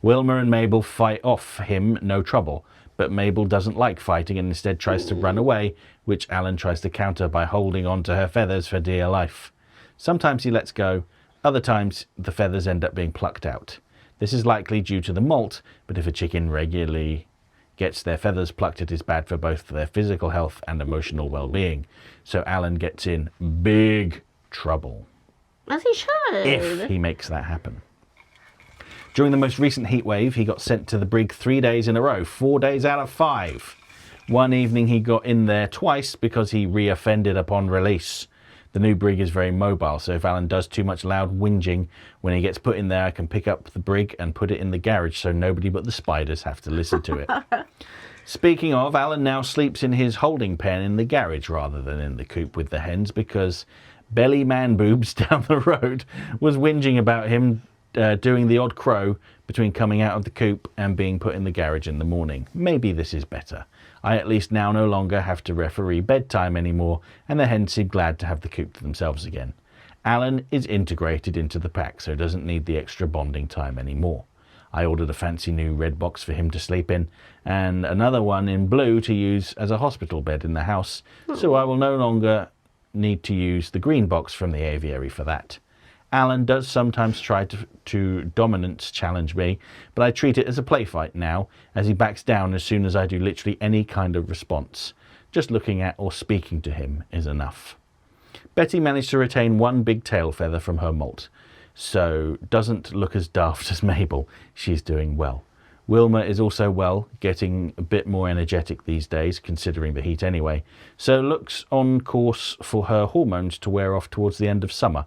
Wilma and Mabel fight off him, no trouble, but Mabel doesn't like fighting and instead tries to run away, which Alan tries to counter by holding on to her feathers for dear life. Sometimes he lets go, other times the feathers end up being plucked out. This is likely due to the molt, but if a chicken regularly gets their feathers plucked, it is bad for both their physical health and emotional well-being. So Alan gets in big trouble. As he should. If he makes that happen. During the most recent heat wave, he got sent to the brig 3 days in a row, 4 days out of 5. One evening he got in there twice because he reoffended upon release. The new brig is very mobile, so if Alan does too much loud whinging when he gets put in there, I can pick up the brig and put it in the garage so nobody but the spiders have to listen to it. Speaking of, Alan now sleeps in his holding pen in the garage rather than in the coop with the hens because Belly Man Boobs down the road was whinging about him doing the odd crow between coming out of the coop and being put in the garage in the morning. Maybe this is better. I at least now no longer have to referee bedtime anymore, and the hens seem glad to have the coop to themselves again. Alan is integrated into the pack, so doesn't need the extra bonding time anymore. I ordered a fancy new red box for him to sleep in, and another one in blue to use as a hospital bed in the house, so I will no longer need to use the green box from the aviary for that. Alan does sometimes try to dominance challenge me, but I treat it as a play fight now, as he backs down as soon as I do literally any kind of response. Just looking at or speaking to him is enough. Betty managed to retain one big tail feather from her molt, so doesn't look as daft as Mabel. She's doing well. Wilma is also well, getting a bit more energetic these days, considering the heat anyway, so looks on course for her hormones to wear off towards the end of summer.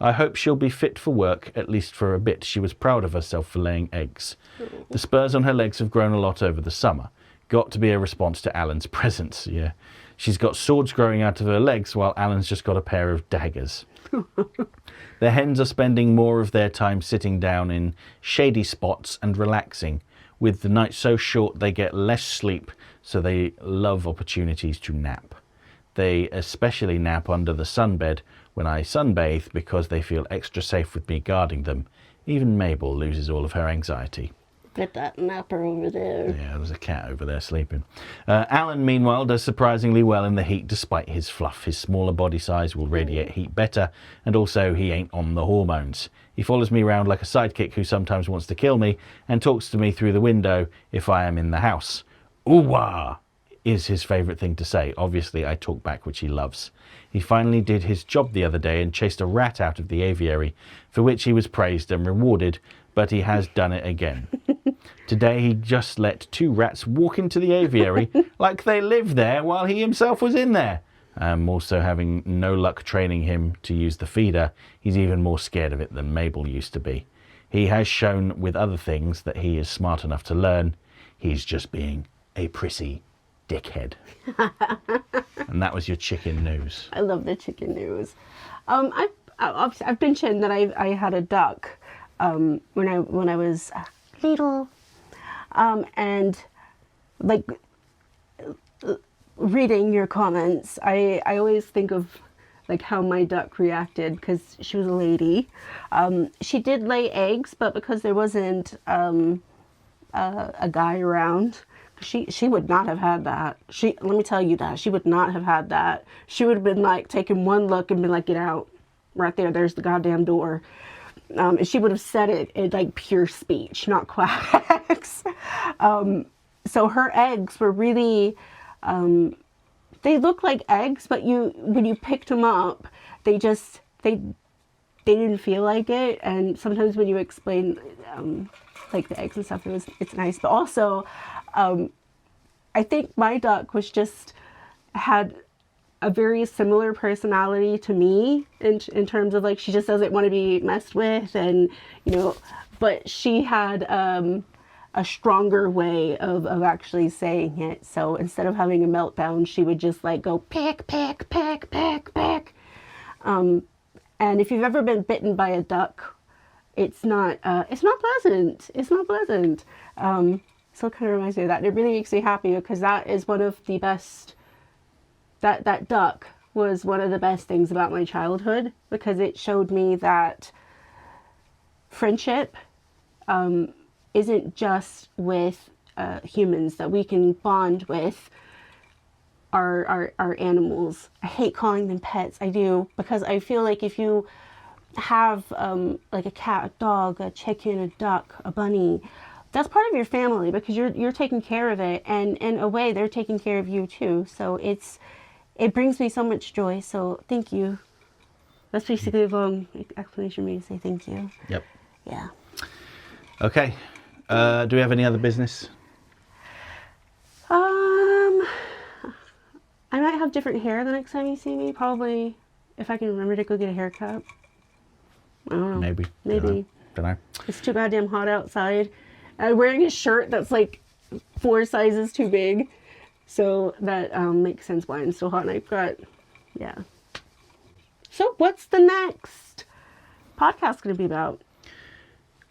I hope she'll be fit for work, at least for a bit. She was proud of herself for laying eggs. The spurs on her legs have grown a lot over the summer. Got to be a response to Alan's presence, yeah. She's got swords growing out of her legs, while Alan's just got a pair of daggers. The hens are spending more of their time sitting down in shady spots and relaxing. With the night so short, they get less sleep, so they love opportunities to nap. They especially nap under the sunbed when I sunbathe because they feel extra safe with me guarding them. Even Mabel loses all of her anxiety. Get that napper over there. Yeah, there's a cat over there sleeping. Alan, meanwhile, does surprisingly well in the heat despite his fluff. His smaller body size will radiate heat better, and also he ain't on the hormones. He follows me around like a sidekick who sometimes wants to kill me and talks to me through the window if I am in the house. Ooh-wah is his favourite thing to say. Obviously, I talk back, which he loves. He finally did his job the other day and chased a rat out of the aviary, for which he was praised and rewarded, but he has done it again. Today he just let 2 rats walk into the aviary like they lived there while he himself was in there. Also having no luck training him to use the feeder, he's even more scared of it than Mabel used to be. He has shown with other things that he is smart enough to learn. He's just being a prissy dickhead. And that was your chicken news. I love the chicken news. I've mentioned that I had a duck when I was little, and like reading your comments, I always think of like how my duck reacted because she was a lady. She did lay eggs, but because there wasn't a guy around, she would not have had that. Let me tell you that she would not have had that. She would have been like taking one look and been like, "Get out, right there. There's the goddamn door." And she would have said it in like pure speech, not quacks. So her eggs were really, they look like eggs, but when you picked them up, they didn't feel like it. And sometimes when you explain like the eggs and stuff, it's nice. But also, I think my duck had a very similar personality to me in terms of like, she just doesn't want to be messed with, and but she had a stronger way of actually saying it. So instead of having a meltdown, she would just like go peck, peck, peck, peck, peck. And if you've ever been bitten by a duck, it's not pleasant. It's not pleasant. So it kind of reminds me of that. And it really makes me happy because that is one of the best, that duck was one of the best things about my childhood, because it showed me that friendship isn't just with humans, that we can bond with our animals. I hate calling them pets. I do, because I feel like if you have like a cat, a dog, a chicken, a duck, a bunny, that's part of your family, because you're taking care of it, and in a way they're taking care of you too. So it brings me so much joy. So thank you. That's basically a long explanation for me to say thank you. Yep. Yeah. Okay. Do we have any other business? I might have different hair the next time you see me. Probably, if I can remember to go get a haircut. I don't know. Maybe. Don't know. It's too goddamn hot outside. I'm wearing a shirt that's like 4 sizes too big. So that makes sense why I'm so hot. And I've got, yeah. So what's the next podcast going to be about?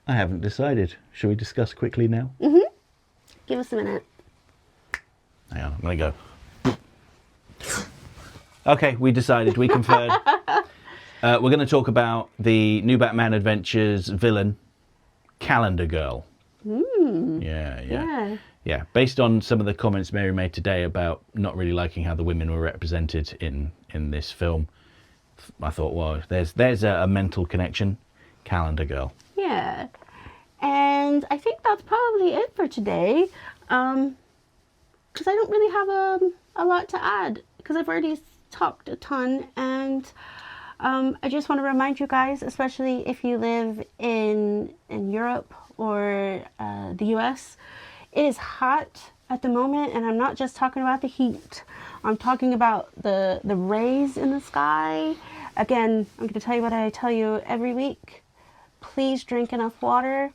I haven't decided. Shall we discuss quickly now? Mm-hmm. Give us a minute. Hang on, I'm going to go. Okay, we decided. We conferred. We're going to talk about the new Batman Adventures villain, Calendar Girl. Yeah. Based on some of the comments Mary made today about not really liking how the women were represented in in this film. I thought, well, there's a mental connection. Calendar Girl. Yeah. And I think that's probably it for today. Because I don't really have a lot to add, because I've already talked a ton. And I just want to remind you guys, especially if you live in Europe or the US, it is hot at the moment, and I'm not just talking about the heat. I'm talking about the rays in the sky. Again, I'm going to tell you what I tell you every week. Please drink enough water.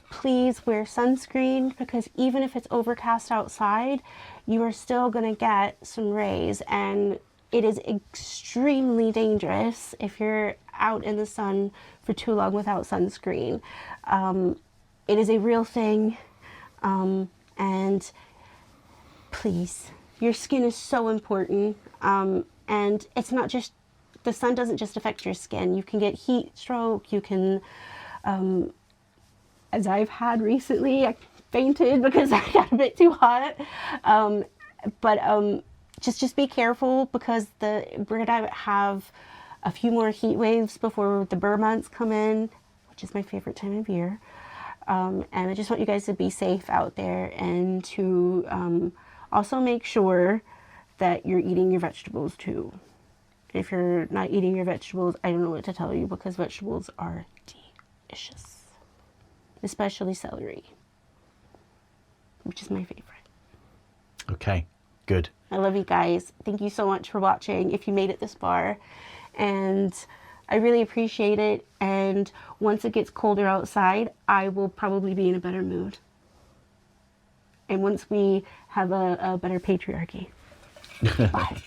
Please wear sunscreen, because even if it's overcast outside, you are still going to get some rays, and it is extremely dangerous if you're out in the sun for too long without sunscreen. It is a real thing, and please, your skin is so important, and it's not just, the sun doesn't just affect your skin. You can get heat stroke, you can, as I've had recently, I fainted because I got a bit too hot, just be careful, because we're gonna have a few more heat waves before the Burr months come in, which is my favorite time of year. And I just want you guys to be safe out there, and to also make sure that you're eating your vegetables too. If you're not eating your vegetables, I don't know what to tell you, because vegetables are delicious, especially celery, which is my favorite. Okay, good. I love you guys. Thank you so much for watching, if you made it this far. And I really appreciate it. And once it gets colder outside, I will probably be in a better mood. And once we have a better patriarchy. Bye.